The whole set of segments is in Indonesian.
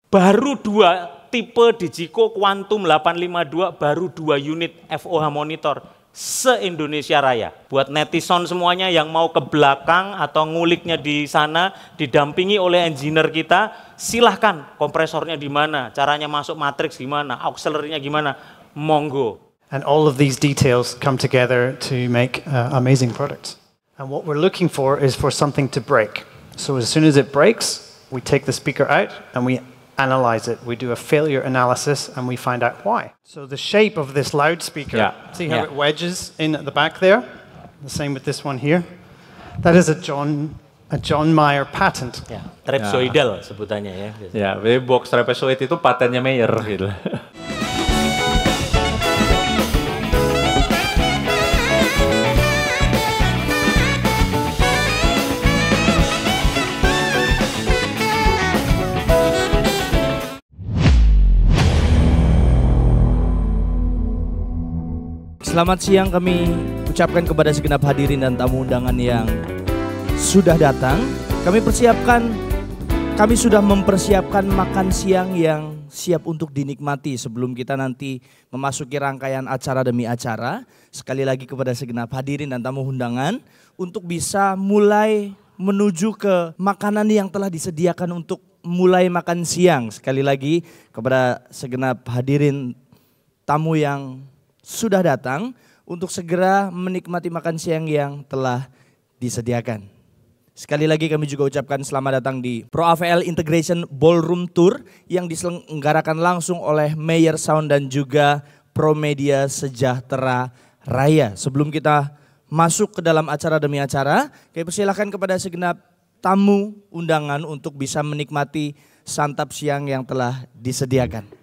Baru 2 tipe Digico Quantum 852, baru 2 unit FOH monitor se-Indonesia Raya. Buat netizen semuanya yang mau ke belakang atau nguliknya di sana, didampingi oleh engineer kita, silahkan kompresornya di mana, caranya masuk matriks gimana, auxiliary-nya gimana, monggo. And all of these details come together to make amazing products. And what we're looking for is for something to break. So as soon as it breaks, we take the speaker out and we analyze it. We do a failure analysis and we find out why. So the shape of this loudspeaker, see how it wedges in at the back there? The same with this one here. That is a John Mayer patent. Ya, trapezoidal sebutannya ya. Ya, jadi box trapezoid itu patennya Mayer gitu. Selamat siang kami ucapkan kepada segenap hadirin dan tamu undangan yang sudah datang. Kami sudah mempersiapkan makan siang yang siap untuk dinikmati sebelum kita nanti memasuki rangkaian acara demi acara. Sekali lagi kepada segenap hadirin dan tamu undangan untuk bisa mulai menuju ke makanan yang telah disediakan untuk mulai makan siang. Sekali lagi kepada segenap hadirin tamu yang sudah datang untuk segera menikmati makan siang yang telah disediakan. Sekali lagi kami juga ucapkan selamat datang di Pro AVL Integration Ballroom Tour yang diselenggarakan langsung oleh Mayer Sound dan juga Pro Media Sejahtera Raya. Sebelum kita masuk ke dalam acara demi acara, kami persilahkan kepada segenap tamu undangan untuk bisa menikmati santap siang yang telah disediakan.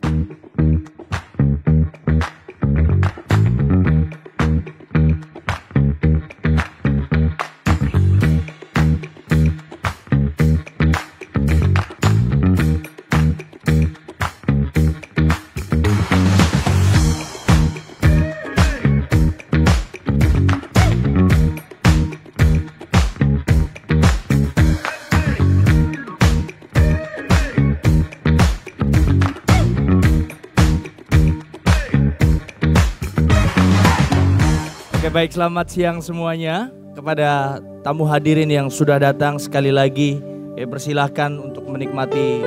Baik, selamat siang semuanya kepada tamu hadirin yang sudah datang. Sekali lagi persilahkan untuk menikmati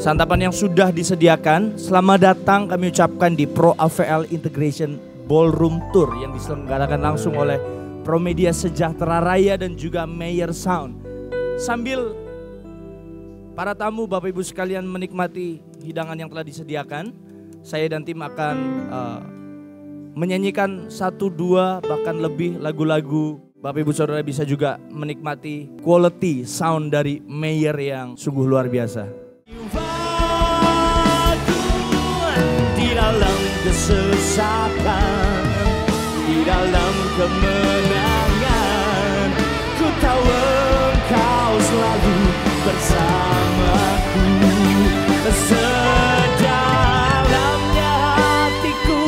santapan yang sudah disediakan. Selamat datang kami ucapkan di Pro AVL Integration Ballroom Tour yang diselenggarakan langsung oleh Pro Media Sejahtera Raya dan juga Mayer Sound. Sambil para tamu Bapak Ibu sekalian menikmati hidangan yang telah disediakan, saya dan tim akan menyanyikan 1, 2 bahkan lebih lagu-lagu. Bapak Ibu Saudara bisa juga menikmati quality sound dari Mayer yang sungguh luar biasa. Di dalam kesesakan, di dalam kemenangan, ku tahu Engkau selalu bersamaku. Sedalamnya hatiku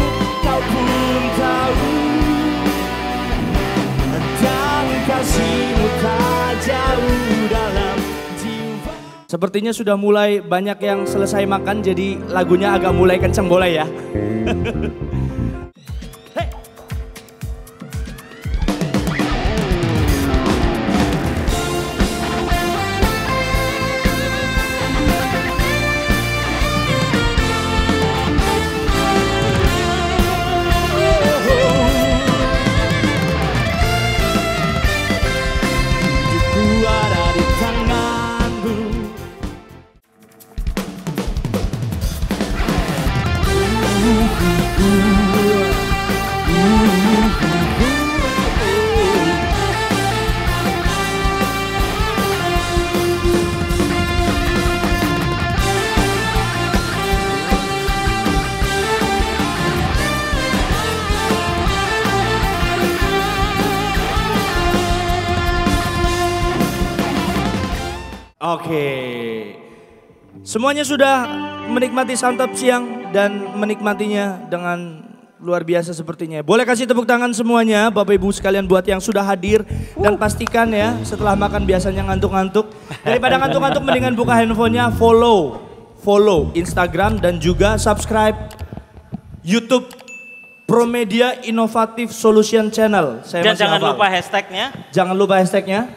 Kau pun tahu, dan kasih-Mu tak jauh dalam jiwa. Sepertinya sudah mulai banyak yang selesai makan, jadi lagunya agak mulai kencang, boleh ya? Oke, semuanya sudah menikmati santap siang dan menikmatinya dengan luar biasa sepertinya. Boleh kasih tepuk tangan semuanya Bapak Ibu sekalian buat yang sudah hadir. Dan pastikan ya setelah makan biasanya ngantuk-ngantuk. Daripada ngantuk-ngantuk mendingan buka handphonenya, follow follow Instagram dan juga subscribe YouTube Promedia Innovative Solution Channel. Dan jangan lupa hashtagnya. Jangan lupa hashtagnya.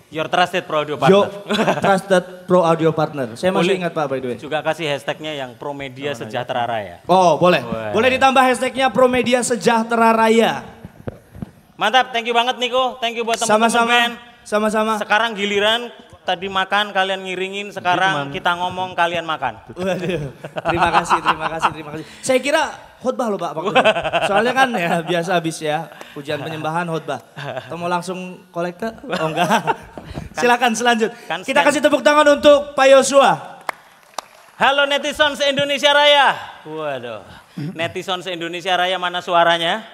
Your Trusted Pro Audio Your Partner. Trusted Pro Audio Partner. Saya masih Boleh ingat Pak by the way. Juga kasih hashtagnya yang Promedia Sejahtera Raya. Oh boleh. Wah. Boleh ditambah hashtagnya Promedia Sejahtera Raya. Mantap, thank you banget Niko. Thank you buat teman-teman Sama-sama. band. Sama-sama. Sekarang giliran tadi makan kalian ngiringin, sekarang kita ngomong kalian makan. Waduh, terima kasih. Saya kira khotbah loh Pak. Soalnya kan ya biasa habis ya, pujian penyembahan khotbah. Atau mau langsung kolekte? Oh enggak. Silakan selanjut. Kita kasih tepuk tangan untuk Pak Yosua. Halo netizen se-Indonesia Raya. Waduh, netizen se-Indonesia Raya mana suaranya?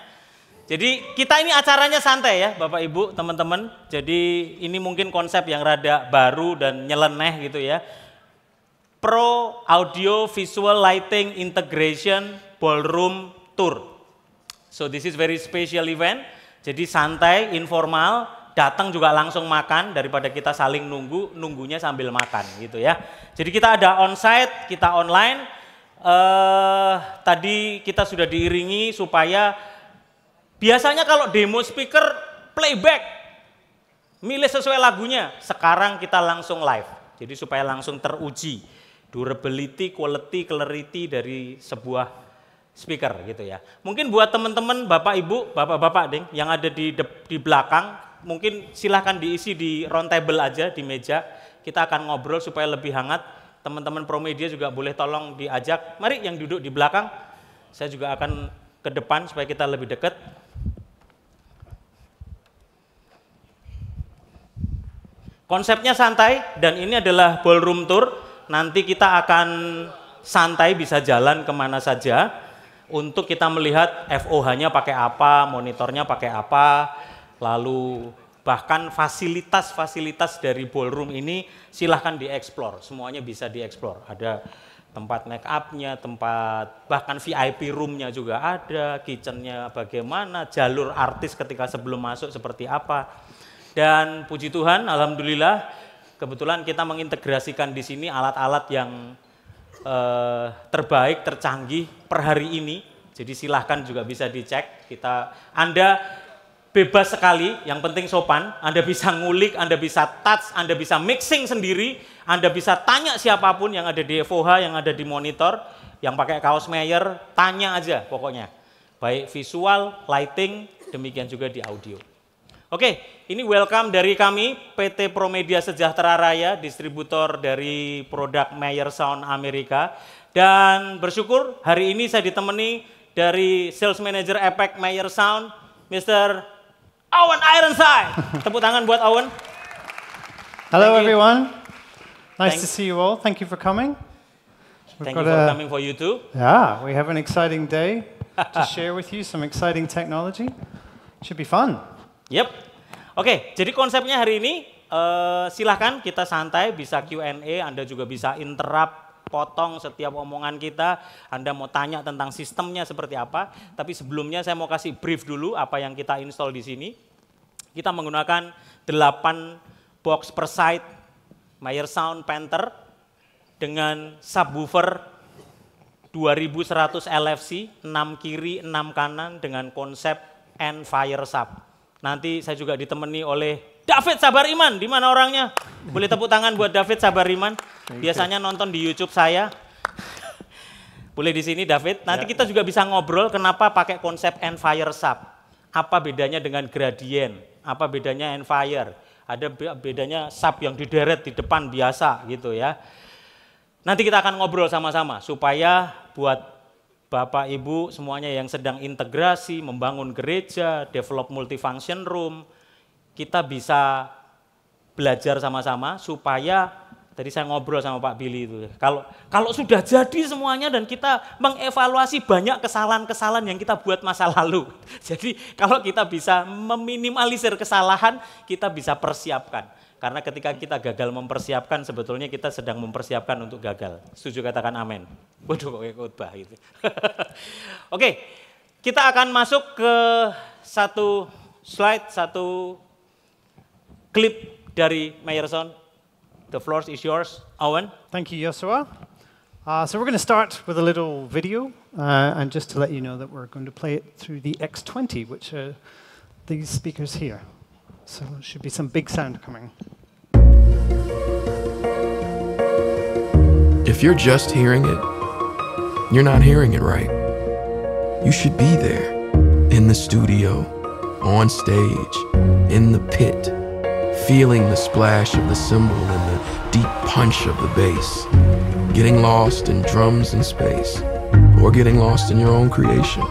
Jadi kita ini acaranya santai ya Bapak Ibu teman-teman. Jadi ini mungkin konsep yang rada baru dan nyeleneh gitu ya. Pro Audio Visual Lighting Integration Ballroom Tour. So this is very special event. Jadi santai, informal, datang juga langsung makan daripada kita saling nunggunya sambil makan gitu ya. Jadi kita ada onsite, kita online. Tadi kita sudah diiringi supaya biasanya kalau demo speaker playback, milih sesuai lagunya. Sekarang kita langsung live. Jadi supaya langsung teruji durability, quality, clarity dari sebuah speaker gitu ya. Mungkin buat teman-teman Bapak Ibu, Bapak-bapak ding yang ada di belakang, mungkin silahkan diisi di round table aja di meja. Kita akan ngobrol supaya lebih hangat. Teman-teman Promedia juga boleh tolong diajak. Mari yang duduk di belakang. Saya juga akan ke depan supaya kita lebih dekat. Konsepnya santai dan ini adalah ballroom tour. Nanti kita akan santai bisa jalan kemana saja untuk kita melihat FOH-nya pakai apa, monitornya pakai apa, lalu bahkan fasilitas-fasilitas dari ballroom ini silahkan dieksplor, semuanya bisa dieksplor. Ada tempat make up-nya, tempat bahkan VIP room-nya juga ada, kitchen-nya bagaimana, jalur artis ketika sebelum masuk seperti apa. Dan puji Tuhan, alhamdulillah, kebetulan kita mengintegrasikan di sini alat-alat yang terbaik, tercanggih per hari ini. Jadi silahkan juga bisa dicek. Anda bebas sekali, yang penting sopan. Anda bisa ngulik, Anda bisa touch, Anda bisa mixing sendiri, Anda bisa tanya siapapun yang ada di FOH, yang ada di monitor, yang pakai kaos Mayer, tanya aja pokoknya. Baik visual, lighting, demikian juga di audio. Oke, ini welcome dari kami, PT Promedia Sejahtera Raya, distributor dari produk Mayer Sound Amerika. Dan bersyukur hari ini saya ditemani dari Sales Manager Epic Mayer Sound, Mr. Owen Ironside. Tepuk tangan buat Owen. Hello everyone, nice to see you all, thank you for coming. Thank you for coming for you too. Yeah, we have an exciting day to share with you some exciting technology. Should be fun. Yep. Oke, jadi konsepnya hari ini silahkan kita santai, bisa Q&A, Anda juga bisa interrupt, potong setiap omongan kita. Anda mau tanya tentang sistemnya seperti apa, tapi sebelumnya saya mau kasih brief dulu apa yang kita install di sini. Kita menggunakan 8 box per side Mayer Sound Panther dengan subwoofer 2100 LFC, 6 kiri, 6 kanan dengan konsep Enfire Sub. Nanti saya juga ditemani oleh David Sabar Iman. Di mana orangnya? Boleh tepuk tangan buat David Sabar Iman. Biasanya nonton di YouTube saya. Boleh di sini David. Nanti kita juga bisa ngobrol kenapa pakai konsep Enfire Sub. Apa bedanya dengan Gradient? Apa bedanya Enfire? Ada bedanya sub yang dideret di depan biasa gitu ya. Nanti kita akan ngobrol sama-sama supaya buat Bapak Ibu semuanya yang sedang integrasi, membangun gereja, develop multifunction room, kita bisa belajar sama-sama supaya tadi saya ngobrol sama Pak Billy itu. Kalau sudah jadi semuanya dan kita mengevaluasi banyak kesalahan-kesalahan yang kita buat masa lalu. Jadi kalau kita bisa meminimalisir kesalahan, kita bisa persiapkan. Karena ketika kita gagal mempersiapkan, sebetulnya kita sedang mempersiapkan untuk gagal. Setuju katakan amin. Waduh kok kayak khotbah gitu. Oke, kita akan masuk ke satu slide, satu klip dari Mayer Sound. The floor is yours, Owen. Thank you, Joshua. So we're going to start with a little video, and just to let you know that we're going to play it through the X20, which are these speakers here. So there should be some big sound coming. If you're just hearing it, you're not hearing it right. You should be there, in the studio, on stage, in the pit, feeling the splash of the cymbal and the deep punch of the bass, getting lost in drums and space, or getting lost in your own creation,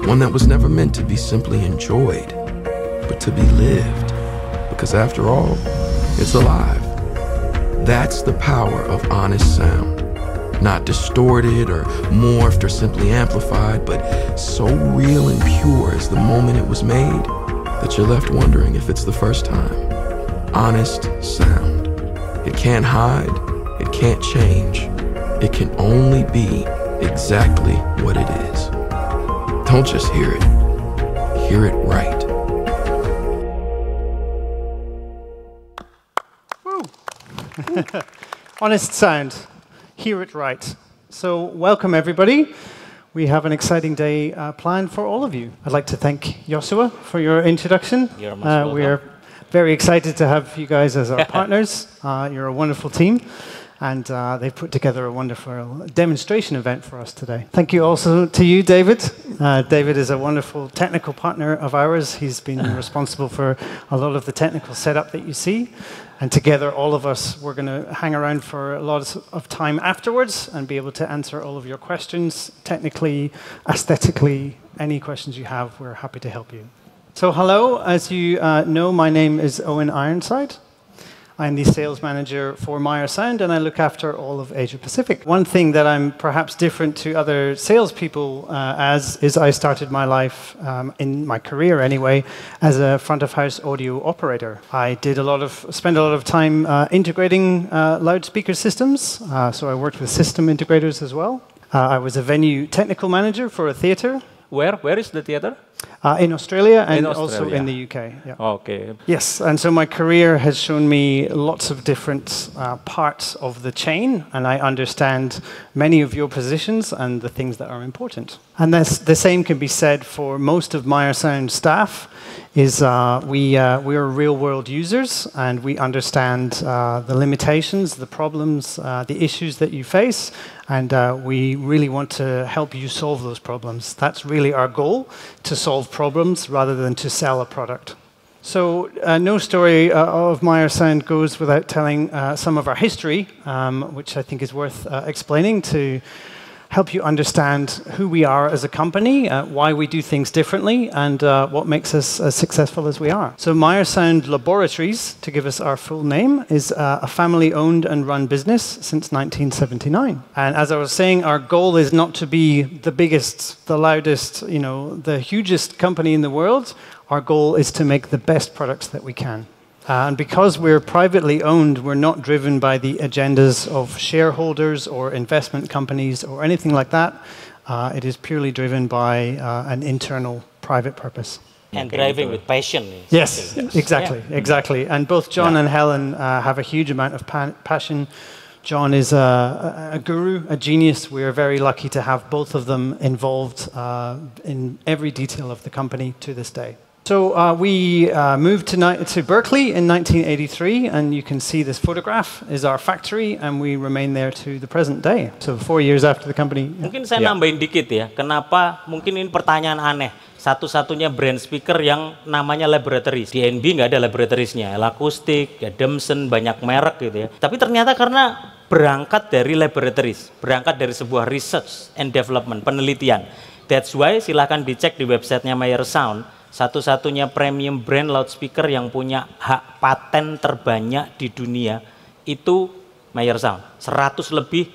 one that was never meant to be simply enjoyed, but to be lived, because after all, it's alive. That's the power of honest sound. Not distorted or morphed or simply amplified, but so real and pure as the moment it was made that you're left wondering if it's the first time. Honest sound. It can't hide, it can't change. It can only be exactly what it is. Don't just hear it right. Woo. Honest sound. Hear it right. So welcome, everybody. We have an exciting day planned for all of you. I'd like to thank Joshua for your introduction. You're most welcome. We're very excited to have you guys as our partners. You're a wonderful team, and they've put together a wonderful demonstration event for us today. Thank you also to you, David. David is a wonderful technical partner of ours. He's been responsible for a lot of the technical setup that you see. And together, all of us, we're going to hang around for a lot of time afterwards and be able to answer all of your questions, technically, aesthetically, any questions you have, we're happy to help you. So hello, as you know, my name is Owen Ironside. I'm the sales manager for Meyer Sound, and I look after all of Asia Pacific. One thing that I'm perhaps different to other salespeople is I started my life, in my career anyway, as a front-of-house audio operator. I spent a lot of time integrating loudspeaker systems, so I worked with system integrators as well. I was a venue technical manager for a theater. Where is the theater? In Australia and In also Australia. in the UK. Yeah. Okay. Yes, and so my career has shown me lots of different parts of the chain, and I understand many of your positions and the things that are important. And the same can be said for most of Meyer Sound staff. We are real-world users, and we understand the limitations, the problems, the issues that you face, and we really want to help you solve those problems. That's really our goal, to solve problems rather than to sell a product. So no story of Meyer Sound goes without telling some of our history, which I think is worth explaining to help you understand who we are as a company, why we do things differently, and what makes us as successful as we are. So Meyer Sound Laboratories, to give us our full name, is a family-owned and run business since 1979. And as I was saying, our goal is not to be the biggest, the loudest, the hugest company in the world. Our goal is to make the best products that we can. And because we're privately owned, we're not driven by the agendas of shareholders or investment companies or anything like that. It is purely driven by an internal private purpose. And driving with passion. Yes, exactly. And both John and Helen have a huge amount of passion. John is a guru, a genius. We are very lucky to have both of them involved in every detail of the company to this day. So we moved to Berkeley in 1983, and you can see this photograph is our factory, and we remain there to the present day. So 4 years after the company. Mungkin saya nambahin dikit ya, kenapa mungkin ini pertanyaan aneh. Satu-satunya brand speaker yang namanya Laboratories. Di NB nggak ada Laboratories-nya, L-Acoustic, Adamson, banyak merek gitu ya. Tapi ternyata karena berangkat dari Laboratories, berangkat dari sebuah research and development, penelitian. That's why silahkan dicek di websitenya Meyer Sound. Satu-satunya premium brand loudspeaker yang punya hak paten terbanyak di dunia itu Meyer Sound. 100 lebih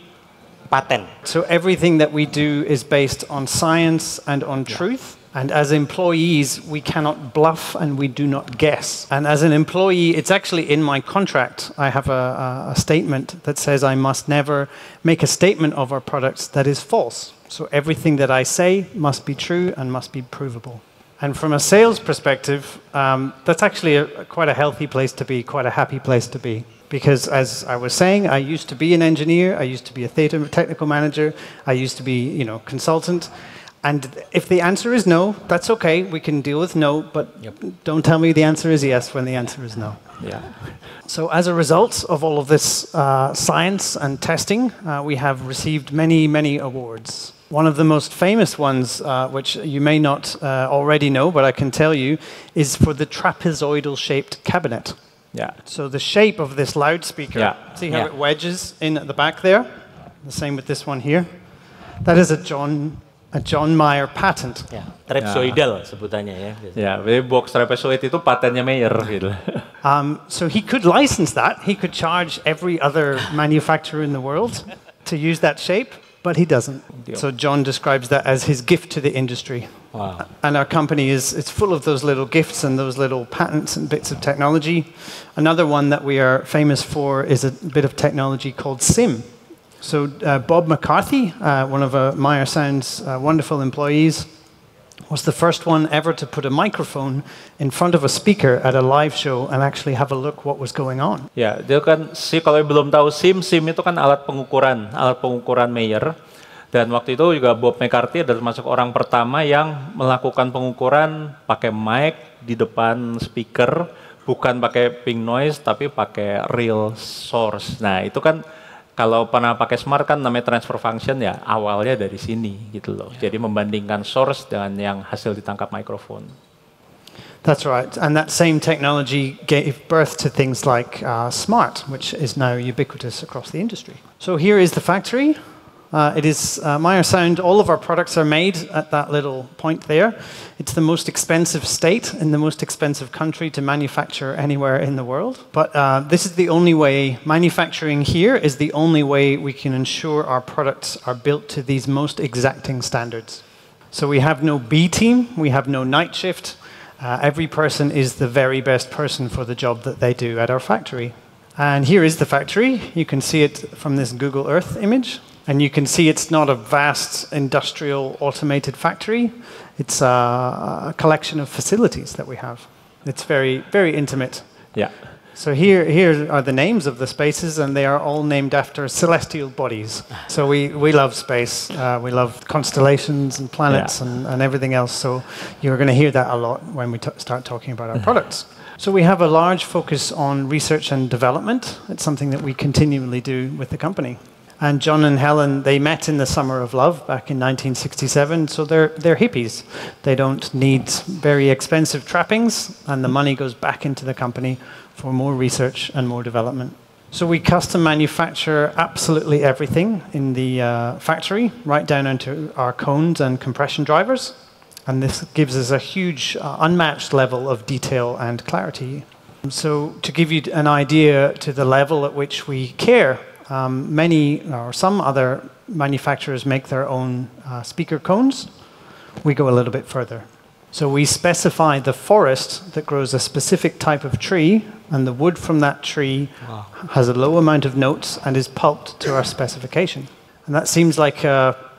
paten. So everything that we do is based on science and on truth. And as employees, we cannot bluff and we do not guess. And as an employee, it's actually in my contract. I have a statement that says I must never make a statement of our products that is false. So everything that I say must be true and must be provable. And from a sales perspective, that's actually quite a healthy place to be, quite a happy place to be. Because as I was saying, I used to be an engineer, I used to be a technical manager, I used to be, consultant. And if the answer is no, that's okay. We can deal with no, but don't tell me the answer is yes when the answer is no. Ya. So as a result of all of this science and testing, we have received many, many awards. One of the most famous ones, which you may not already know, but I can tell you, is for the trapezoidal-shaped cabinet. Ya. So the shape of this loudspeaker, Yeah. see how Yeah. it wedges in at the back there? The same with this one here. That is a John Mayer patent. Ya, trapezoidal sebutannya ya. Ya, jadi box trapezoid itu patennya Mayer gitu. So he could license that. He could charge every other manufacturer in the world to use that shape, but he doesn't. So John describes that as his gift to the industry. Wow. And our company it's full of those little gifts and those little patents and bits of technology. Another one that we are famous for is a bit of technology called SIM. So Bob McCarthy, one of Meyer Sound's wonderful employees, was the first one ever to put a microphone in front of a speaker at a live show and actually have a look what was going on. Ya, dia kan kalau belum tahu SIM itu kan alat pengukuran Mayer. Dan waktu itu juga Bob McCarthy adalah termasuk orang pertama yang melakukan pengukuran pakai mic di depan speaker, bukan pakai pink noise tapi pakai real source. Nah, itu kan kalau pernah pakai smart kan namanya transfer function ya, awalnya dari sini gitu loh. Jadi membandingkan source dengan yang hasil ditangkap mikrofon. That's right. And that same technology gave birth to things like Smart, which is now ubiquitous across the industry. So here is the factory. It is Meyer Sound. All of our products are made at that little point there. It's the most expensive state in the most expensive country to manufacture anywhere in the world. But this is the only way, manufacturing here is the only way we can ensure our products are built to these most exacting standards. So we have no B team, we have no night shift. Every person is the very best person for the job that they do at our factory. And here is the factory. You can see it from this Google Earth image. And you can see it's not a vast industrial automated factory. It's a collection of facilities that we have. It's very, very intimate. Ya. So here are the names of the spaces, and they are all named after celestial bodies. So we love space. We love constellations and planets and everything else. So you're going to hear that a lot when we start talking about our products. So we have a large focus on research and development. It's something that we continually do with the company. And John and Helen, they met in the summer of love back in 1967, so they're hippies. They don't need very expensive trappings, and the money goes back into the company for more research and more development. So we custom manufacture absolutely everything in the factory, right down into our cones and compression drivers. And this gives us a huge, unmatched level of detail and clarity. So to give you an idea to the level at which we care, many or some other manufacturers make their own speaker cones. We go a little bit further. So we specify the forest that grows a specific type of tree, and the wood from that tree has a low amount of notes and is pulped to our specification. And that seems like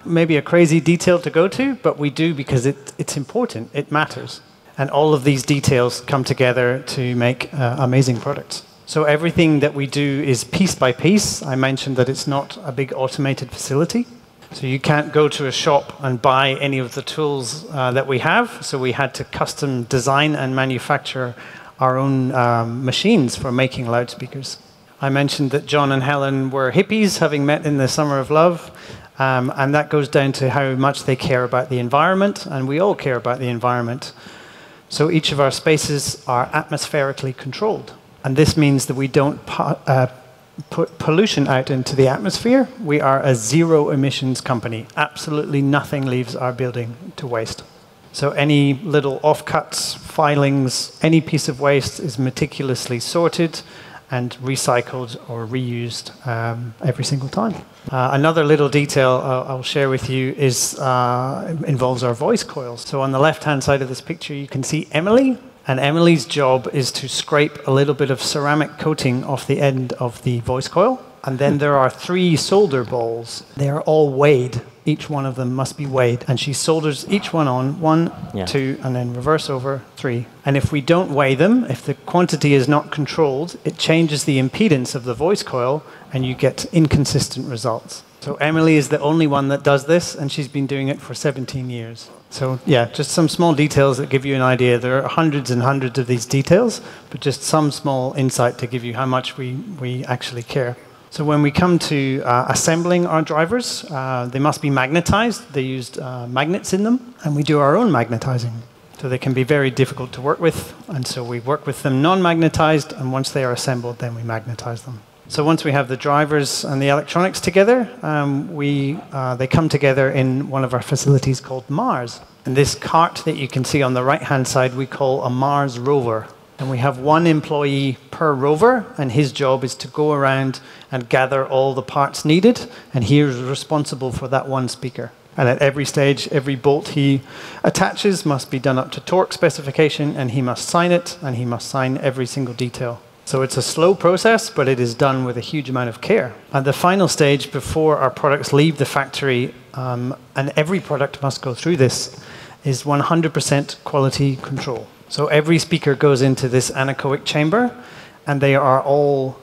maybe a crazy detail to go to, but we do because it's important, it matters. And all of these details come together to make amazing products. So everything that we do is piece by piece. I mentioned that it's not a big automated facility. So you can't go to a shop and buy any of the tools that we have. So we had to custom design and manufacture our own machines for making loudspeakers. I mentioned that John and Helen were hippies, having met in the summer of love. And that goes down to how much they care about the environment. And we all care about the environment. So each of our spaces are atmospherically controlled. And this means that we don't put pollution out into the atmosphere. We are a zero emissions company. Absolutely nothing leaves our building to waste. So any little offcuts, filings, any piece of waste is meticulously sorted and recycled or reused every single time. Another little detail I'll share with you involves our voice coils. So on the left-hand side of this picture, you can see Emily. And Emily's job is to scrape a little bit of ceramic coating off the end of the voice coil. And then there are 3 solder balls. They are all weighed each one of them must be weighed. And she solders each one on, 1, Yeah. 2, and then reverse over, 3. And if we don't weigh them, if the quantity is not controlled, it changes the impedance of the voice coil, and you get inconsistent results. So Emily is the only one that does this, and she's been doing it for 17 years. So yeah, just some small details that give you an idea. There are hundreds and hundreds of these details, but just some small insight to give you how much we actually care. So when we come to assembling our drivers, they must be magnetized. They used magnets in them, and we do our own magnetizing. So they can be very difficult to work with, and so we work with them non-magnetized, and once they are assembled, then we magnetize them. So once we have the drivers and the electronics together, they come together in one of our facilities called Mars. And this cart that you can see on the right-hand side, we call a Mars rover. And we have 1 employee per rover, and his job is to go around and gather all the parts needed, and he is responsible for that 1 speaker. And at every stage, every bolt he attaches must be done up to torque specification, and he must sign it, and he must sign every single detail. So it's a slow process, but it is done with a huge amount of care. And the final stage before our products leave the factory, and every product must go through this, is 100% quality control. So every speaker goes into this anechoic chamber, and they are all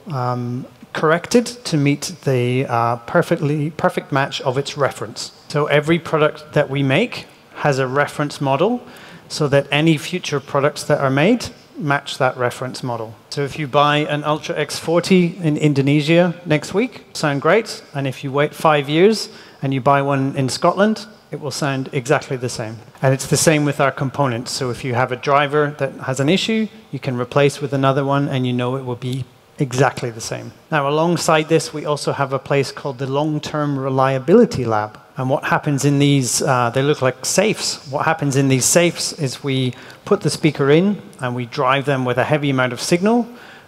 corrected to meet the perfect match of its reference. So every product that we make has a reference model, so that any future products that are made match that reference model. So if you buy an Ultra X40 in Indonesia next week, sound great. And if you wait 5 years and you buy one in Scotland, it will sound exactly the same. And it's the same with our components. So if you have a driver that has an issue, you can replace with another one, and you know it will be exactly the same. Now, alongside this, we also have a place called the Long-Term Reliability Lab. And what happens in these, they look like safes. What happens in these safes is we put the speaker in, and we drive them with a heavy amount of signal.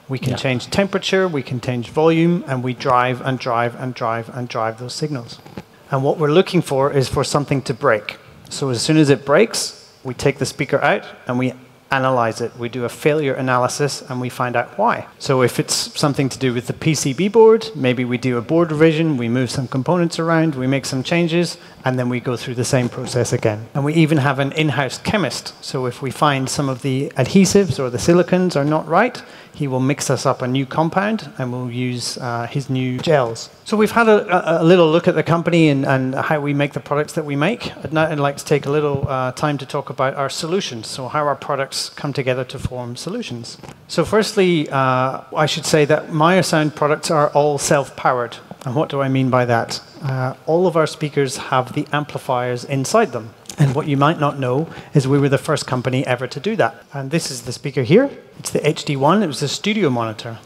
We can change temperature, we can change volume, and we drive and drive and drive and drive those signals. And what we're looking for is for something to break. So as soon as it breaks, we take the speaker out and we analyze it. We do a failure analysis and we find out why. So if it's something to do with the PCB board, maybe we do a board revision, we move some components around, we make some changes, and then we go through the same process again. And we even have an in-house chemist. So if we find some of the adhesives or the silicons are not right, he will mix us up a new compound, and we'll use his new gels. So we've had a little look at the company and how we make the products that we make. I'd like to take a little time to talk about our solutions, so how our products come together to form solutions. So firstly, I should say that Myosound products are all self-powered. And what do I mean by that? All of our speakers have the amplifiers inside them. And what you might not know is we were the first company ever to do that. And this is the speaker here. It's the HD1. It was a studio monitor.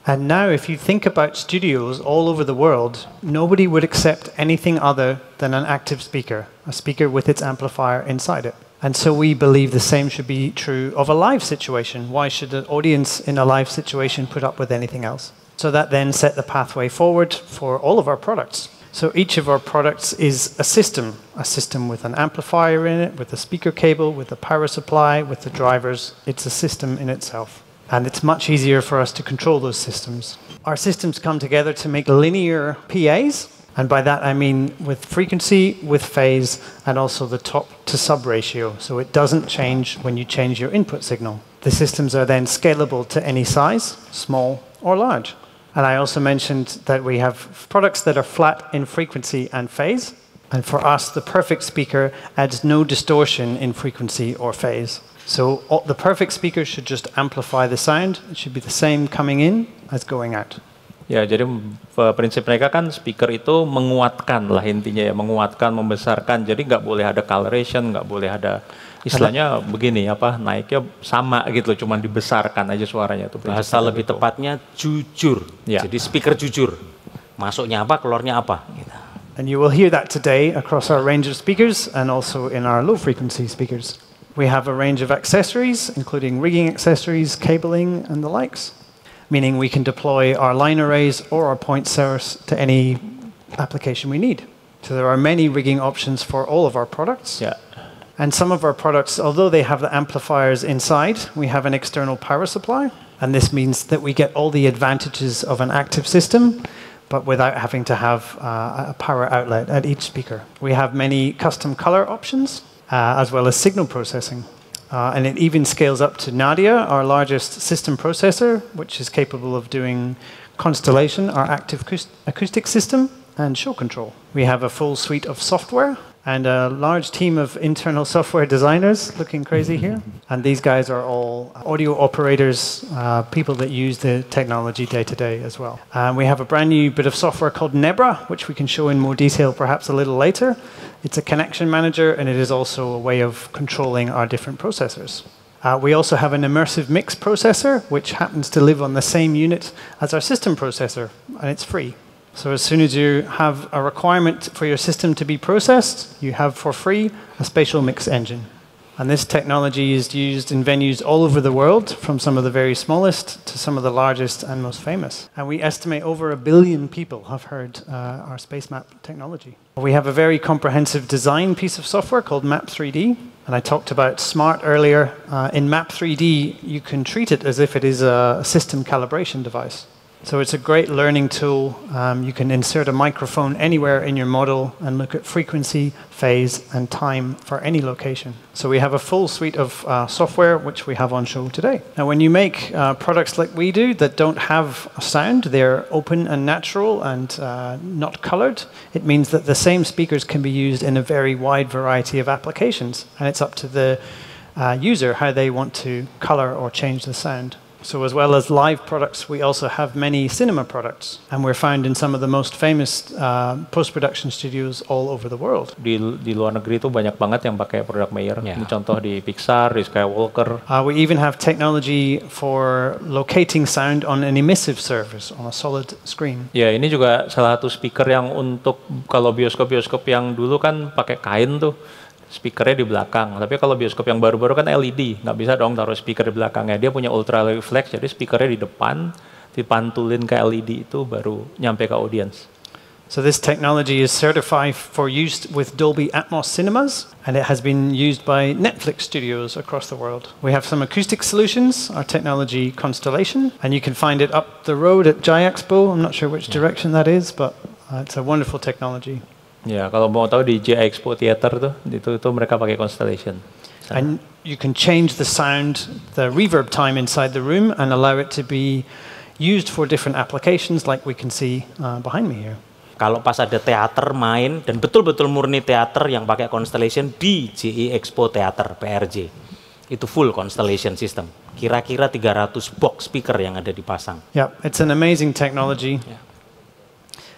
And now if you think about studios all over the world, nobody would accept anything other than an active speaker, a speaker with its amplifier inside it. And so we believe the same should be true of a live situation. Why should an audience in a live situation put up with anything else? So that then set the pathway forward for all of our products. So each of our products is a system with an amplifier in it, with a speaker cable, with a power supply, with the drivers. It's a system in itself. And it's much easier for us to control those systems. Our systems come together to make linear PAs, and by that I mean with frequency, with phase, and also the top to sub ratio. So it doesn't change when you change your input signal. The systems are then scalable to any size, small or large. And I also mentioned that we have products that are flat in frequency and phase. And for us, the perfect speaker adds no distortion in frequency or phase. So the perfect speaker should just amplify the sound. It should be the same coming in as going out. Ya, jadi prinsip mereka kan speaker itu menguatkan lah intinya ya, menguatkan, membesarkan. Jadi nggak boleh ada coloration, nggak boleh ada istilahnya begini apa naiknya sama gitu, cuma dibesarkan aja suaranya itu. Bahasa lebih tepatnya jujur. Ya. Jadi speaker jujur. Masuknya apa, keluarnya apa. Gitu. And you will hear that today across our range of speakers and also in our low frequency speakers. We have a range of accessories, including rigging accessories, cabling, and the likes. Meaning we can deploy our line arrays or our point source to any application we need. So there are many rigging options for all of our products. Yeah. And some of our products, although they have the amplifiers inside, we have an external power supply. And this means that we get all the advantages of an active system, but without having to have a power outlet at each speaker. We have many custom color options, as well as signal processing. And it even scales up to Nadia, our largest system processor, which is capable of doing Constellation, our active acoustic system, and show control. We have a full suite of software and a large team of internal software designers, looking crazy here. And these guys are all audio operators, people that use the technology day to day as well. We have a brand new bit of software called Nebra, which we can show in more detail perhaps a little later. It's a connection manager, and it is also a way of controlling our different processors. We also have an immersive mix processor, which happens to live on the same unit as our system processor, and it's free. So as soon as you have a requirement for your system to be processed, you have for free a spatial mix engine. And this technology is used in venues all over the world, from some of the very smallest to some of the largest and most famous. And we estimate over 1 billion people have heard our SpaceMap technology. We have a very comprehensive design piece of software called Map3D. And I talked about SMART earlier. In Map3D, you can treat it as if it is a system calibration device. So it's a great learning tool. You can insert a microphone anywhere in your model and look at frequency, phase, and time for any location. So we have a full suite of software, which we have on show today. Now, when you make products like we do that don't have a sound, they're open and natural and not colored, it means that the same speakers can be used in a very wide variety of applications. And it's up to the user how they want to color or change the sound. So as well as live products, we also have many cinema products. And we're found in some of the most famous post-production studios all over the world. Di luar negeri itu banyak banget yang pakai produk Meyer. Ini contoh di Pixar, di Skywalker. We even have technology for locating sound on an emissive surface, on a solid screen. Ya, ini juga salah satu speaker yang untuk kalau bioskop-bioskop yang dulu kan pakai kain tuh. Speakernya di belakang, tapi kalau bioskop yang baru-baru kan LED, nggak bisa dong taruh speaker di belakangnya. Dia punya ultra reflex, jadi speakernya di depan, dipantulin ke LED itu baru nyampe ke audience. So this technology is certified for use with Dolby Atmos cinemas, and it has been used by Netflix studios across the world. We have some acoustic solutions, our technology Constellation, and you can find it up the road at JIExpo. I'm not sure which direction that is, but it's a wonderful technology. Ya, kalau mau tahu di JIExpo Theater tuh, itu mereka pakai Constellation. And you can change the sound, the reverb time inside the room, and allow it to be used for different applications, like we can see behind me here. Kalau pas ada teater main dan betul-betul murni teater yang pakai Constellation di JIExpo Theater PRJ, itu full Constellation system. Kira-kira 300 box speaker yang ada dipasang. Yeah, it's an amazing technology. Yeah.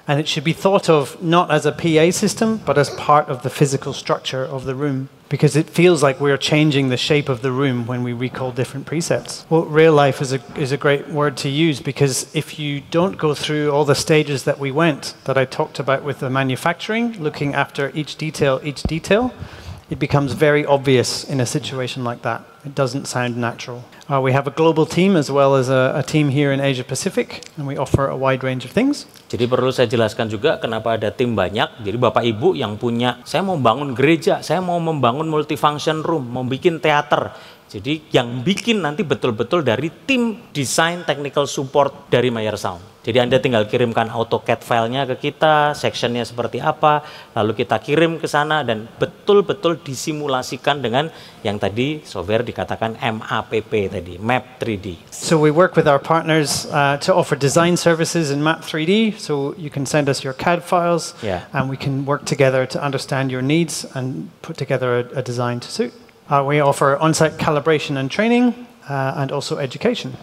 And it should be thought of not as a PA system, but as part of the physical structure of the room, because it feels like we're changing the shape of the room when we recall different presets. Well, real life is a great word to use, because if you don't go through all the stages that we went, that I talked about with the manufacturing, looking after each detail, it becomes very obvious in a situation like that. It doesn't sound natural. We have a global team as well as a team here in Asia Pacific, and we offer a wide range of things. Jadi perlu saya jelaskan juga kenapa ada tim banyak. Jadi Bapak Ibu yang punya, saya mau bangun gereja, saya mau membangun multifunction room, mau bikin teater. Jadi yang bikin nanti betul-betul dari tim desain technical support dari Meyer Sound. Jadi Anda tinggal kirimkan AutoCAD filenya ke kita, sectionnya seperti apa, lalu kita kirim ke sana dan betul-betul disimulasikan dengan yang tadi software dikatakan MAPP tadi, Map3D. So we work with our partners to offer design services in Map3D, so you can send us your CAD files, and we can work together to understand your needs and put together a design to suit. We offer on-site calibration and training, and also education.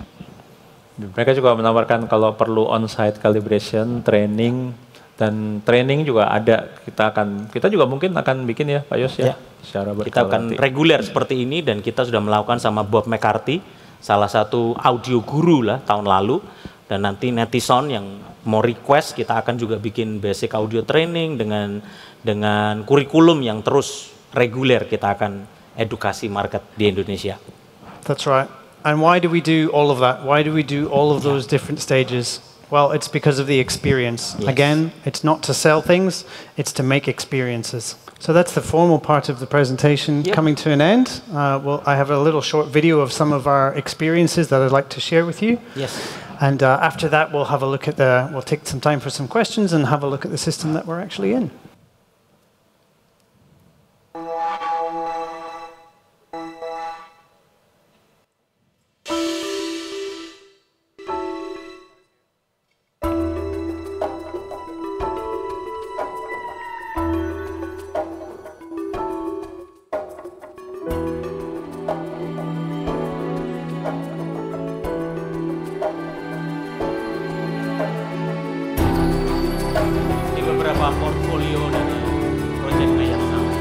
Mereka juga menawarkan kalau perlu on-site calibration, training, dan training juga ada. Kita juga mungkin akan bikin ya, Pak Yos ya. Secara berkala. Kita akan reguler seperti ini, dan kita sudah melakukan sama Bob McCarthy, salah satu audio guru lah tahun lalu. Dan nanti netizen yang mau request, kita akan juga bikin basic audio training dengan kurikulum yang terus reguler kita akan edukasi market di Indonesia. That's right. And why do we do all of that? Why do we do all of those different stages? Well, it's because of the experience. Yes. Again, it's not to sell things, it's to make experiences. So that's the formal part of the presentation coming to an end. Well, I have a little short video of some of our experiences that I'd like to share with you. Yes. And after that, we'll have a look at we'll take some time for some questions and have a look at the system that we're actually in. Portfolio dari Project Mayer Sound.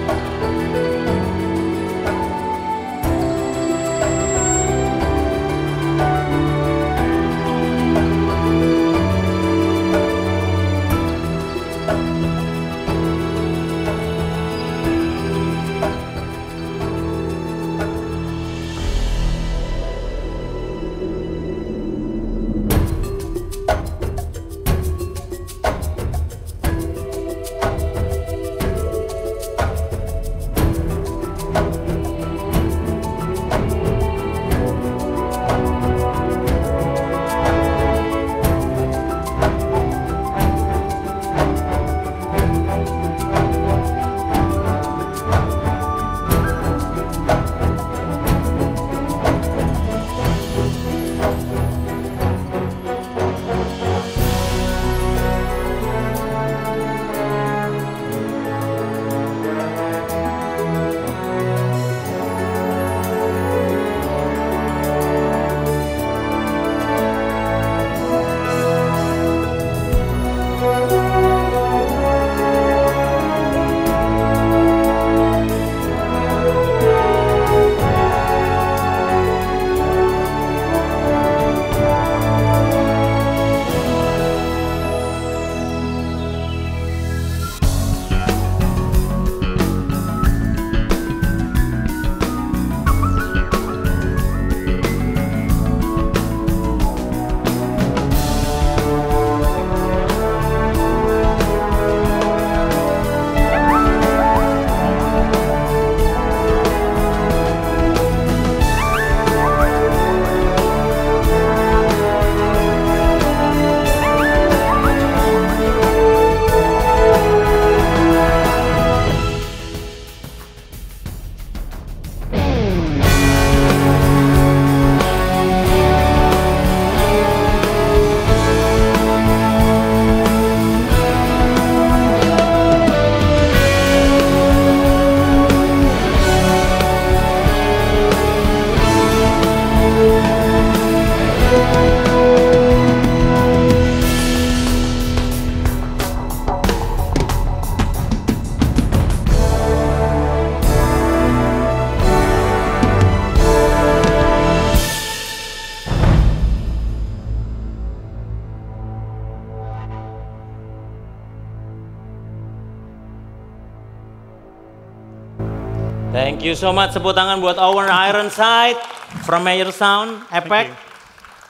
Thank you so much, tepuk tangan buat Owen Ironside from Mayer Sound, Epic.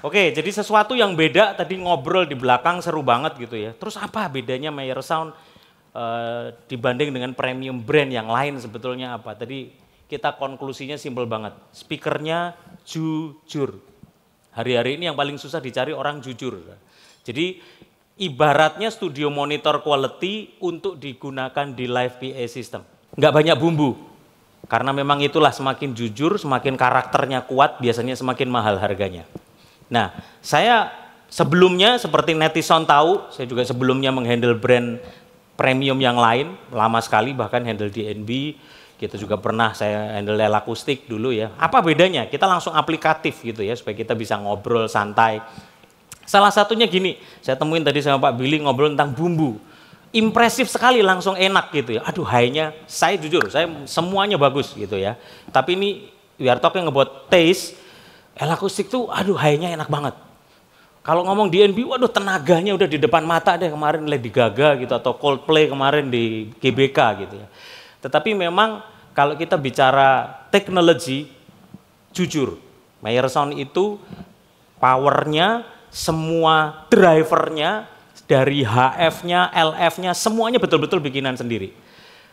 Oke, jadi sesuatu yang beda tadi ngobrol di belakang seru banget gitu ya. Terus apa bedanya Mayer Sound dibanding dengan premium brand yang lain sebetulnya apa? Tadi kita konklusinya simpel banget, speakernya jujur. Hari-hari ini yang paling susah dicari orang jujur. Jadi ibaratnya studio monitor quality untuk digunakan di live PA system. Nggak banyak bumbu. Karena memang itulah semakin jujur, semakin karakternya kuat, biasanya semakin mahal harganya. Nah, saya sebelumnya seperti netizen tahu, saya juga sebelumnya menghandle brand premium yang lain, lama sekali bahkan handle DNB, kita juga pernah saya handle L-Acoustic dulu ya. Apa bedanya? Kita langsung aplikatif gitu ya, supaya kita bisa ngobrol santai. Salah satunya gini, saya temuin tadi sama Pak Billy ngobrol tentang bumbu. Impresif sekali, langsung enak gitu ya. Aduh, high-nya, saya jujur, saya semuanya bagus gitu ya. Tapi ini, we are talking about taste, L-Acoustic tuh, aduh high-nya enak banget. Kalau ngomong DNB, waduh tenaganya udah di depan mata deh kemarin Lady Gaga gitu, atau Coldplay kemarin di GBK gitu ya. Tetapi memang kalau kita bicara teknologi, jujur, Mayer Sound itu powernya, semua drivernya, dari HF-nya, LF-nya, semuanya betul-betul bikinan sendiri.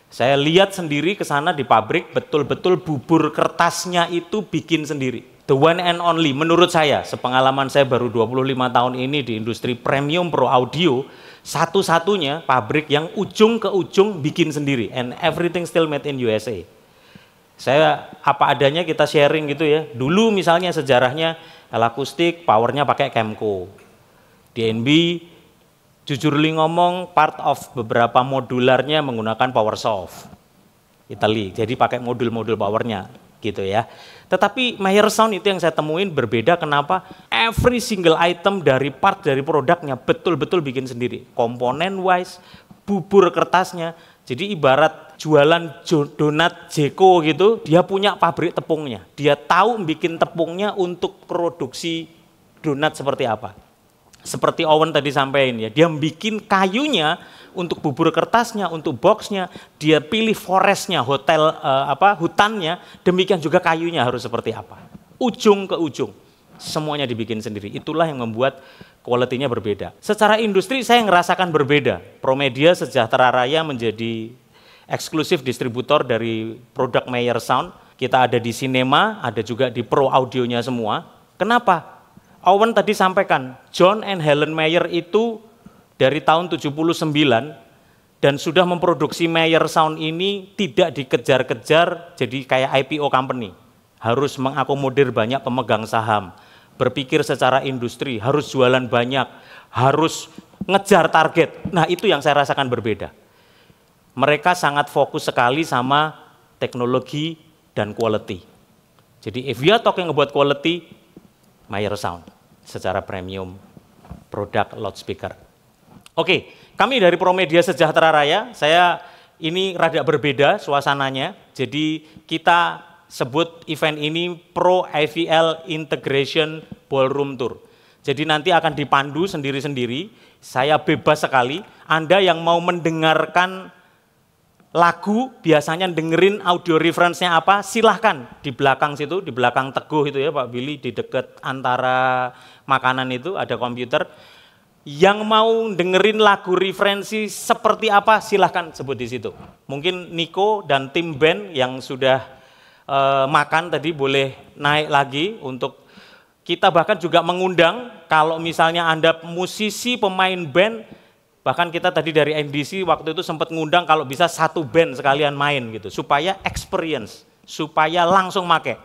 Saya lihat sendiri ke sana di pabrik, betul-betul bubur kertasnya itu bikin sendiri. the one and only menurut saya, sepengalaman saya baru 25 tahun ini di industri premium pro audio, satu-satunya pabrik yang ujung ke ujung bikin sendiri, and everything still made in USA. Saya apa adanya kita sharing gitu ya. Dulu misalnya sejarahnya L-Acoustic, powernya pakai Kemco. DNB, jujur li ngomong, part of beberapa modularnya menggunakan PowerSoft. Italy, jadi pakai modul-modul powernya gitu ya. Tetapi Meyer Sound itu yang saya temuin berbeda, kenapa? Every single item dari part dari produknya betul-betul bikin sendiri. Komponen wise, bubur kertasnya, jadi ibarat jualan donat Jeko gitu, dia punya pabrik tepungnya. Dia tahu bikin tepungnya untuk produksi donat seperti apa. Seperti Owen tadi sampaikan ya, dia bikin kayunya untuk bubur kertasnya, untuk boxnya, dia pilih forestnya, hutannya, demikian juga kayunya harus seperti apa. Ujung ke ujung, semuanya dibikin sendiri. Itulah yang membuat quality-nya berbeda. Secara industri saya ngerasakan berbeda. Promedia Sejahtera Raya menjadi eksklusif distributor dari produk Meyer Sound. Kita ada di Cinema, ada juga di Pro Audionya semua. Kenapa? Owen tadi sampaikan, John and Helen Meyer itu dari tahun 79 dan sudah memproduksi Meyer Sound ini tidak dikejar-kejar jadi kayak IPO company. Harus mengakomodir banyak pemegang saham, berpikir secara industri, harus jualan banyak, harus ngejar target. Nah itu yang saya rasakan berbeda. Mereka sangat fokus sekali sama teknologi dan quality. Jadi if we are talking about quality, Meyer Sound secara premium produk loudspeaker. Oke, kami dari Promedia Sejahtera Raya, saya ini rada berbeda suasananya. Jadi kita sebut event ini Pro IVL Integration Ballroom Tour. Jadi nanti akan dipandu sendiri-sendiri, saya bebas sekali. Anda yang mau mendengarkan lagu, biasanya dengerin audio reference-nya apa, silahkan di belakang situ, di belakang Teguh itu ya Pak Billy, di dekat antara makanan itu ada komputer. Yang mau dengerin lagu referensi seperti apa, silahkan sebut di situ. Mungkin Niko dan tim band yang sudah makan tadi boleh naik lagi untuk kita bahkan juga mengundang kalau misalnya Anda musisi, pemain band. Bahkan kita tadi dari NDC waktu itu sempat ngundang kalau bisa satu band sekalian main gitu, supaya experience, supaya langsung make.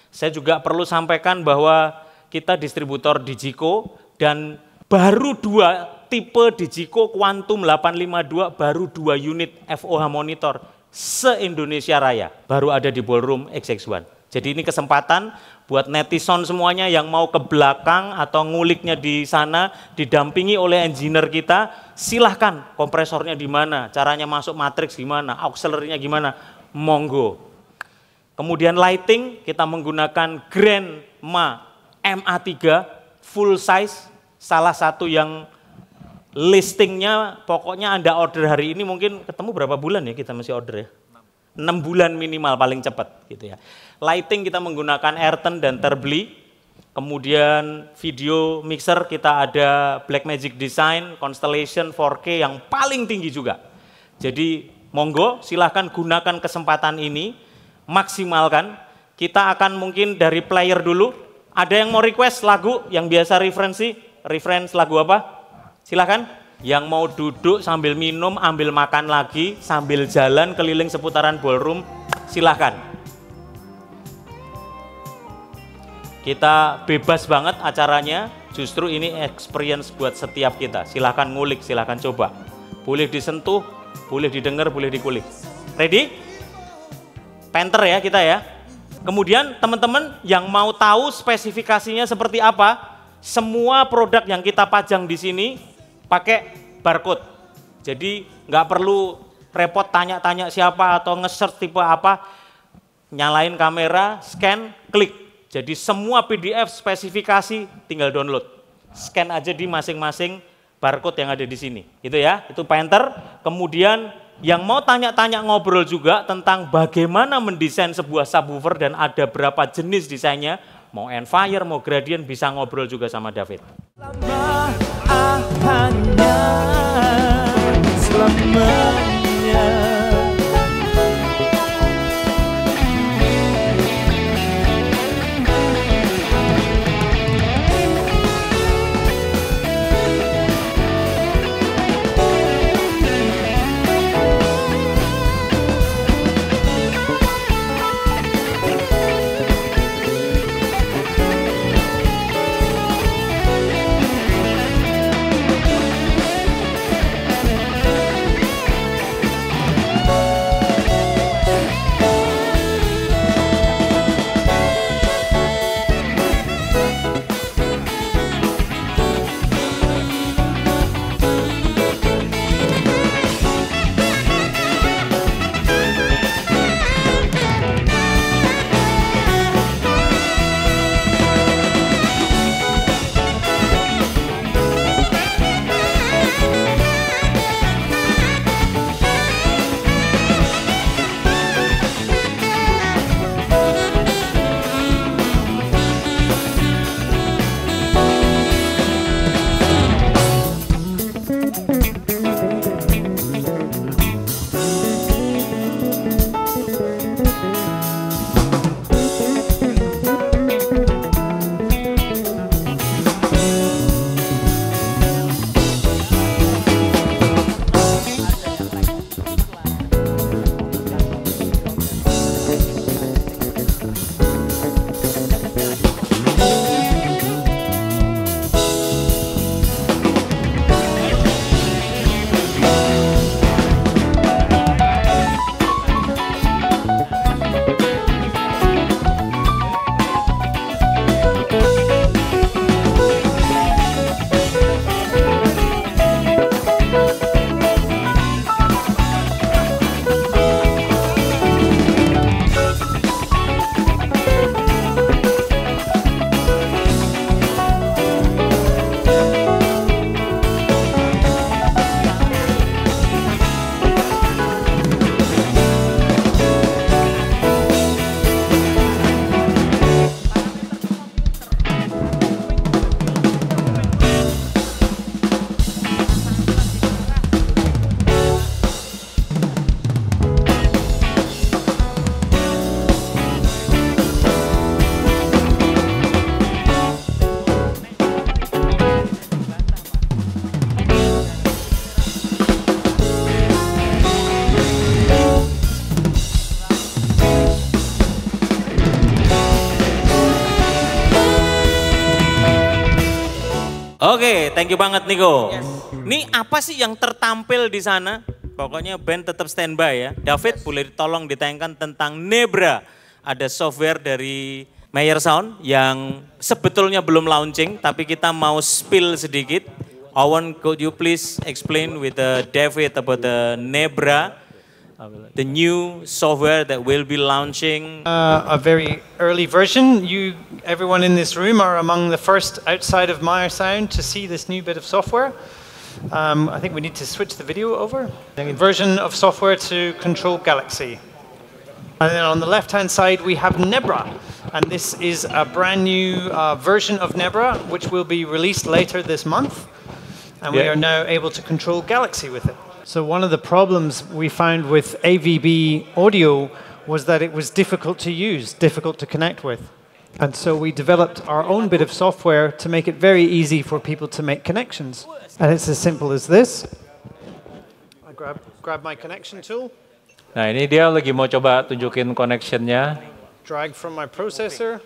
Saya juga perlu sampaikan bahwa kita distributor Digico dan baru 2 tipe Digico Quantum 852, baru 2 unit FOH monitor se-Indonesia Raya, baru ada di Ballroom XX1. Jadi ini kesempatan buat netizen semuanya yang mau ke belakang atau nguliknya di sana, didampingi oleh engineer kita, silahkan kompresornya di mana, caranya masuk matriks gimana, auxiliary-nya gimana, monggo. Kemudian lighting, kita menggunakan Grandma MA3 full size, salah satu yang listingnya pokoknya Anda order hari ini mungkin ketemu berapa bulan ya kita masih order ya? 6 bulan minimal paling cepat gitu ya. Lighting kita menggunakan Ayrton dan Terbli. Kemudian video mixer kita ada Blackmagic Design Constellation 4K yang paling tinggi juga. Jadi monggo silahkan gunakan kesempatan ini, maksimalkan. Kita akan mungkin dari player dulu. Ada yang mau request lagu yang biasa reference lagu apa? Silahkan. Yang mau duduk sambil minum, ambil makan lagi, sambil jalan keliling seputaran ballroom, silahkan. Kita bebas banget acaranya, justru ini experience buat setiap kita. Silahkan ngulik, silahkan coba. Boleh disentuh, boleh didengar, boleh dikulik. Ready? Penter ya kita ya. Kemudian teman-teman yang mau tahu spesifikasinya seperti apa, semua produk yang kita pajang di sini pakai barcode. Jadi nggak perlu repot tanya-tanya siapa atau nge-search tipe apa, nyalain kamera, scan, klik. Jadi semua PDF spesifikasi tinggal download. Scan aja di masing-masing barcode yang ada di sini. Gitu ya, itu Panther. Kemudian yang mau tanya-tanya ngobrol juga tentang bagaimana mendesain sebuah subwoofer dan ada berapa jenis desainnya, mau Enfire, mau Gradient, bisa ngobrol juga sama David. Selamanya. Oke, thank you banget Niko. Ini apa sih yang tertampil di sana? Pokoknya band tetap standby ya. David boleh tolong ditayangkan tentang Nebra. Ada software dari Meyer Sound yang sebetulnya belum launching, tapi kita mau spill sedikit. Owen, could you please explain with David about the Nebra, the new software that will be launching? A very early version. Everyone in this room are among the first outside of Meyer Sound to see this new bit of software. I think we need to switch the video over. Version of software to control Galaxy. And then on the left-hand side, we have Nebra. And this is a brand new version of Nebra, which will be released later this month. And we are now able to control Galaxy with it. So one of the problems we found with AVB audio was that it was difficult to use, difficult to connect with. And so we developed our own bit of software to make it very easy for people to make connections. And it's as simple as this. I grab my connection tool. Nah ini dia lagi mau coba tunjukin connectionnya. Drag from my processor.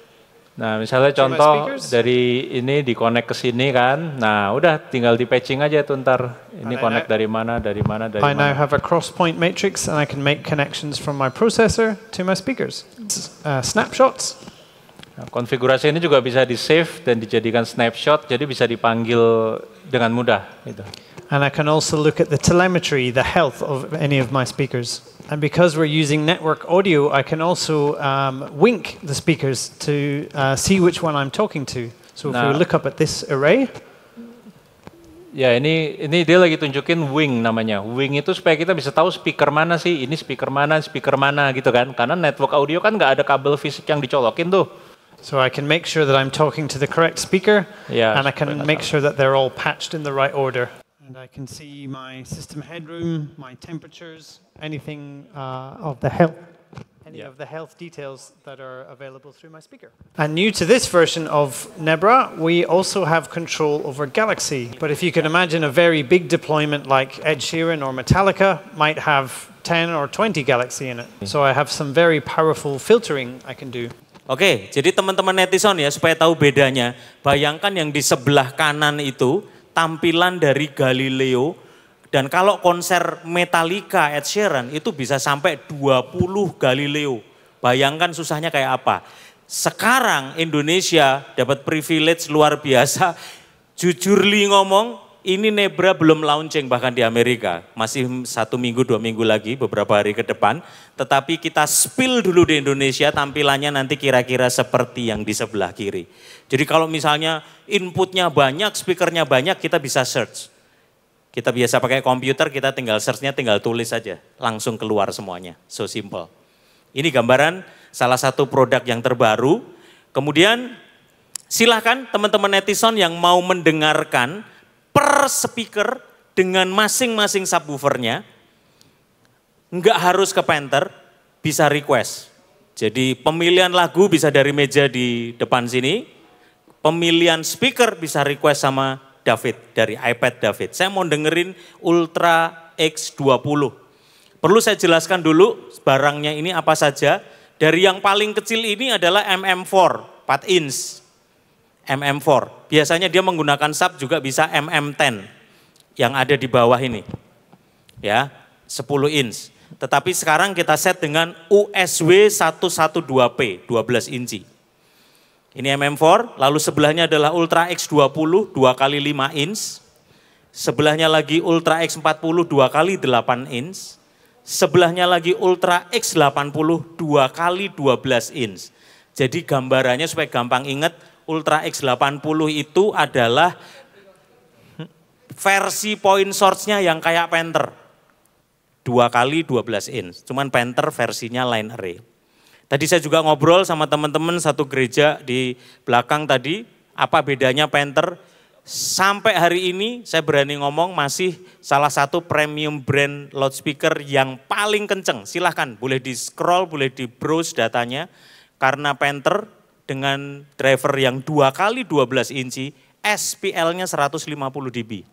Nah misalnya contoh dari ini di-connect ke sini kan. Nah udah tinggal di-patching aja tuh ntar. Ini connect dari mana, dari mana, dari I mana. now have a cross-point matrix and I can make connections from my processor to my speakers. Snapshots. Nah, konfigurasi ini juga bisa di-save dan dijadikan snapshot, jadi bisa dipanggil dengan mudah. Gitu. And I can also look at the telemetry, the health of any of my speakers. And because we're using network audio, I can also wink the speakers to see which one I'm talking to. So if we look up at this array. Ya ini dia lagi tunjukin wing namanya. Wing itu supaya kita bisa tahu speaker mana sih, ini speaker mana gitu kan. Karena network audio kan nggak ada kabel fisik yang dicolokin tuh. So I can make sure that I'm talking to the correct speaker, and I can make sure that they're all patched in the right order. And I can see my system headroom, my temperatures, anything of the health, any of the health details that are available through my speaker. And new to this version of Nebra, we also have control over Galaxy. But if you can imagine a very big deployment like Ed Sheeran or Metallica might have 10 or 20 Galaxy in it. So I have some very powerful filtering I can do. Oke, jadi teman-teman netizen ya supaya tahu bedanya. Bayangkan yang di sebelah kanan itu tampilan dari Galileo. Dan kalau konser Metallica, Ed Sheeran itu bisa sampai 20 Galileo. Bayangkan susahnya kayak apa. Sekarang Indonesia dapat privilege luar biasa. Jujur li ngomong, ini Nebra belum launching bahkan di Amerika. Masih 1 minggu, 2 minggu lagi, beberapa hari ke depan. Tetapi kita spill dulu di Indonesia, tampilannya nanti kira-kira seperti yang di sebelah kiri. Jadi kalau misalnya inputnya banyak, speakernya banyak, kita bisa search. Kita biasa pakai komputer, kita tinggal searchnya, tinggal tulis saja. Langsung keluar semuanya, so simple. Ini gambaran salah satu produk yang terbaru. Kemudian silahkan teman-teman netizen yang mau mendengarkan per speaker dengan masing-masing subwoofernya, nggak harus ke Panther, bisa request. Jadi pemilihan lagu bisa dari meja di depan sini, pemilihan speaker bisa request sama David, dari iPad David. Saya mau dengerin Ultra X20. Perlu saya jelaskan dulu barangnya ini apa saja. Dari yang paling kecil ini adalah MM4, 4 inch. MM4. Biasanya dia menggunakan sub juga bisa MM10 yang ada di bawah ini. Ya, 10 inch. Tetapi sekarang kita set dengan USW 112P, 12 inci. Ini MM4, lalu sebelahnya adalah Ultra X20 2x5 inch. Sebelahnya lagi Ultra X40 2x8 inch. Sebelahnya lagi Ultra X80 2x12 inch. Jadi gambarannya supaya gampang ingat, Ultra X80 itu adalah versi point source-nya yang kayak Panther. 2x12 inch, cuman Panther versinya line array. Tadi saya juga ngobrol sama teman-teman satu gereja di belakang tadi, apa bedanya Panther. Sampai hari ini saya berani ngomong masih salah satu premium brand loudspeaker yang paling kenceng. Silahkan boleh di scroll, boleh di browse datanya. Karena Panther dengan driver yang 2x12 inci, SPL-nya 150 dB.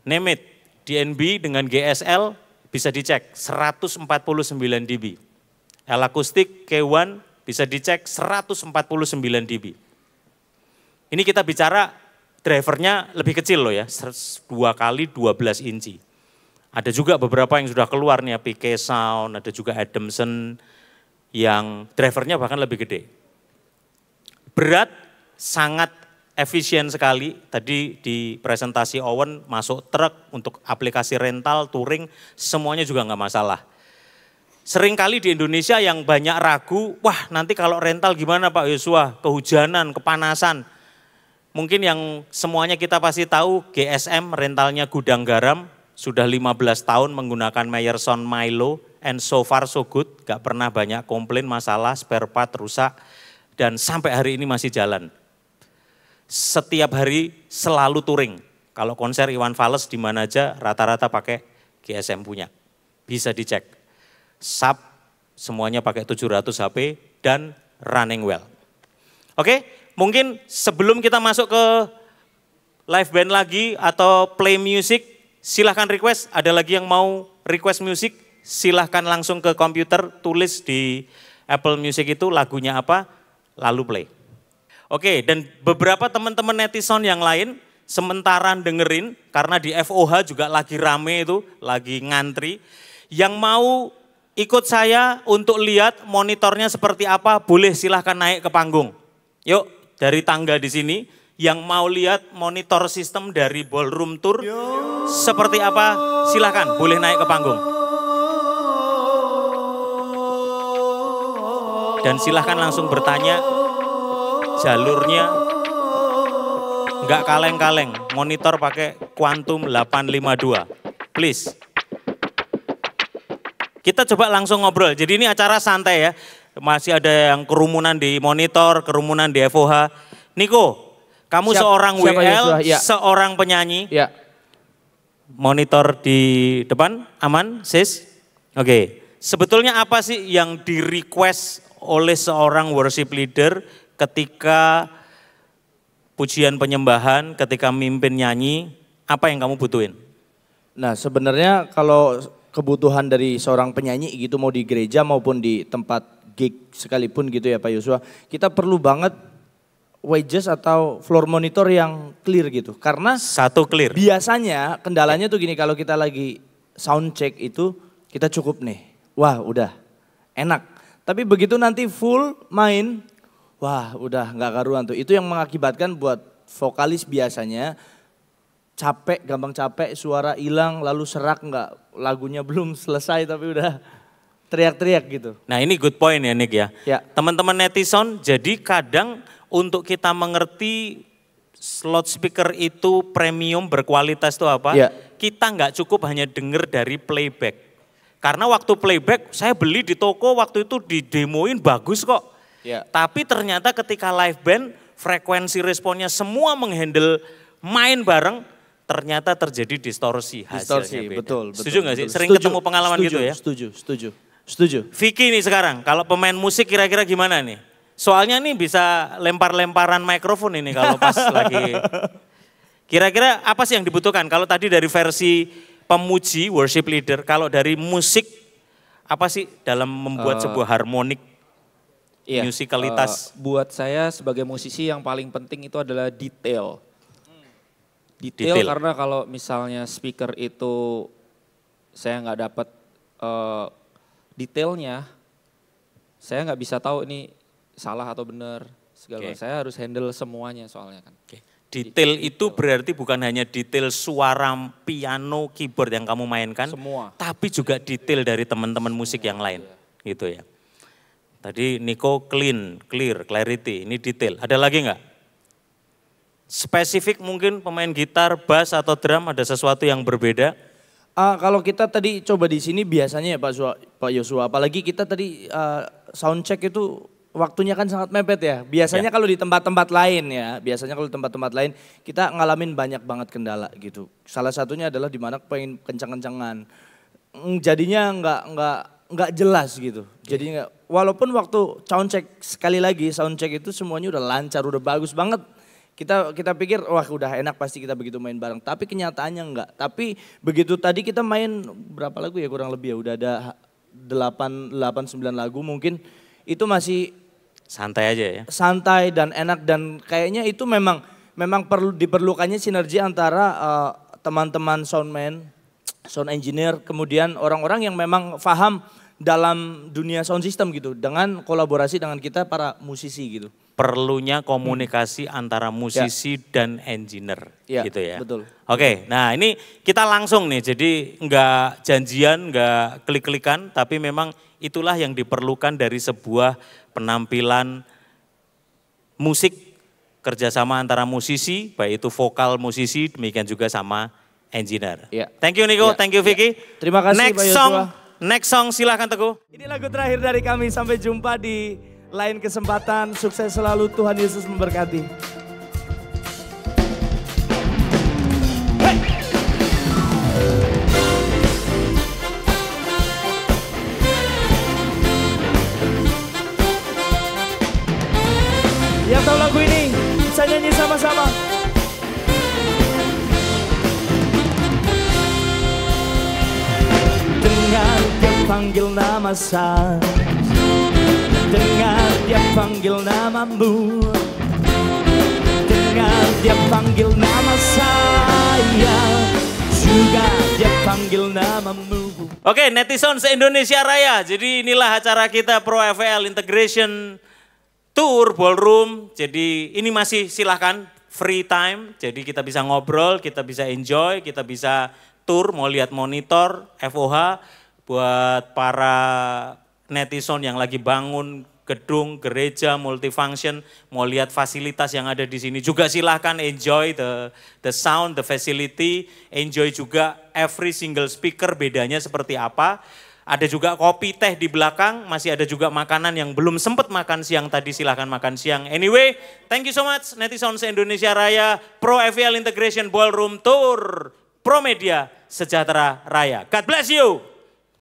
Name it, DNB dengan GSL bisa dicek 149 dB. L akustik K1 bisa dicek 149 dB. Ini kita bicara drivernya lebih kecil loh ya, 2 kali 12 inci. Ada juga beberapa yang sudah keluar nih, PK Sound, ada juga Adamson yang drivernya bahkan lebih gede. Berat, sangat efisien sekali. Tadi di presentasi Owen masuk truk untuk aplikasi rental, touring, semuanya juga nggak masalah. Seringkali di Indonesia yang banyak ragu, wah nanti kalau rental gimana Pak Yosua, kehujanan, kepanasan. Mungkin yang semuanya kita pasti tahu, GSM rentalnya Gudang Garam, sudah 15 tahun menggunakan Meyerson Milo, and so far so good, gak pernah banyak komplain masalah, spare part rusak, dan sampai hari ini masih jalan. Setiap hari selalu touring. Kalau konser Iwan Fals di mana aja rata-rata pakai GSM punya. Bisa dicek. Sub semuanya pakai 700 HP dan running well. Oke, mungkin sebelum kita masuk ke live band lagi atau play music, silahkan request. Ada lagi yang mau request music, silahkan langsung ke komputer, tulis di Apple Music itu lagunya apa, lalu play. Oke, dan beberapa teman-teman netizen yang lain sementara dengerin, karena di FOH juga lagi rame itu, lagi ngantri. Yang mau ikut saya untuk lihat monitornya seperti apa, boleh silahkan naik ke panggung. Yuk, dari tangga di sini, yang mau lihat monitor sistem dari Ballroom Tour seperti apa, silahkan boleh naik ke panggung. Dan silahkan langsung bertanya, jalurnya nggak kaleng-kaleng, monitor pakai Quantum 852, please. Kita coba langsung ngobrol, jadi ini acara santai ya, masih ada yang kerumunan di monitor, kerumunan di FOH. Niko, kamu seorang WL, ya. Seorang penyanyi, ya. Monitor di depan, aman, sis? Oke, sebetulnya apa sih yang di request oleh seorang worship leader ketika pujian penyembahan, ketika mimpin nyanyi, apa yang kamu butuhin? Nah sebenarnya kalau kebutuhan dari seorang penyanyi gitu, mau di gereja maupun di tempat gig sekalipun gitu ya Pak Yosua, kita perlu banget wedges atau floor monitor yang clear gitu. Karena satu clear. Biasanya kendalanya tuh gini, kalau kita lagi sound check itu kita cukup nih, wah udah enak. Tapi begitu nanti full main, wah udah nggak karuan tuh. Itu yang mengakibatkan buat vokalis biasanya capek, gampang capek, suara hilang, lalu serak, nggak, lagunya belum selesai tapi udah teriak-teriak gitu. Nah ini good point ya Nick ya. Ya. Teman-teman netizen, jadi kadang untuk kita mengerti loudspeaker itu premium berkualitas itu apa, ya. Kita nggak cukup hanya denger dari playback. Karena waktu playback saya beli di toko waktu itu didemoin bagus kok. Ya. Tapi ternyata ketika live band frekuensi responnya semua menghandle main bareng, ternyata terjadi distorsi, hasilnya beda. Betul. Setuju nggak sih? Sering setuju, ketemu pengalaman setuju, gitu ya? Setuju. Vicky nih sekarang, kalau pemain musik kira-kira gimana nih? Soalnya nih bisa lempar-lemparan mikrofon ini kalau pas lagi. Kira-kira apa sih yang dibutuhkan? Kalau tadi dari versi pemuji, worship leader, kalau dari musik, apa sih dalam membuat sebuah harmonik, musikalitas? Buat saya sebagai musisi yang paling penting itu adalah detail. Detail karena kalau misalnya speaker itu saya nggak dapat detailnya, saya nggak bisa tahu ini salah atau benar. Segala saya harus handle semuanya soalnya kan. Detail itu berarti bukan hanya detail suara piano, keyboard yang kamu mainkan, semua, tapi juga detail dari teman-teman musik yang lain, gitu ya. Tadi Niko clear, clarity, ini detail. Ada lagi nggak? Spesifik mungkin pemain gitar, bass atau drum ada sesuatu yang berbeda? Kalau kita tadi coba di sini biasanya ya Pak Yosua, apalagi kita tadi sound check itu waktunya kan sangat mepet ya. Biasanya kalau di tempat-tempat lain kita ngalamin banyak banget kendala gitu. Salah satunya adalah di mana pengen kencang-kencangan, jadinya nggak jelas gitu. Jadi walaupun waktu sound check sekali lagi sound check itu semuanya udah lancar, udah bagus banget. Kita pikir wah udah enak pasti kita begitu main bareng, tapi kenyataannya enggak. Tapi begitu tadi kita main berapa lagu ya kurang lebih ya, udah ada 8-9 lagu mungkin, itu masih Santai aja ya. Santai dan enak dan kayaknya itu memang diperlukannya sinergi antara teman-teman soundman, sound engineer, kemudian orang-orang yang memang paham dalam dunia sound system gitu dengan kolaborasi dengan kita para musisi gitu. Perlunya komunikasi antara musisi dan engineer gitu ya. Betul. Oke, nah ini kita langsung nih, jadi nggak janjian, nggak klik-klikan, tapi memang itulah yang diperlukan dari sebuah penampilan musik kerjasama antara musisi, baik itu vokal musisi, demikian juga sama engineer. Thank you Niko, thank you Vicky. Terima kasih Pak Yosua. Next song silahkan Teguh. Ini lagu terakhir dari kami, sampai jumpa di lain kesempatan. Sukses selalu, Tuhan Yesus memberkati. Yang tahu lagu ini, bisa nyanyi sama-sama. Dengar dia panggil nama saya, dengar dia panggil namamu, dengar dia panggil nama saya, juga dia panggil namamu. Oke, netizen se-Indonesia Raya. Jadi inilah acara kita Pro FL Integration Tour Ballroom. Jadi ini masih silahkan free time. Jadi kita bisa ngobrol, kita bisa enjoy, kita bisa tour, mau lihat monitor, FOH. Buat para netizen yang lagi bangun gedung, gereja, multifunction, mau lihat fasilitas yang ada di sini juga silahkan enjoy the sound, the facility, enjoy juga every single speaker bedanya seperti apa. Ada juga kopi teh di belakang, masih ada juga makanan yang belum sempat makan siang tadi, silahkan makan siang. Anyway, thank you so much netizen se-Indonesia Raya, Pro FL Integration Ballroom Tour, Pro Media Sejahtera Raya. God bless you.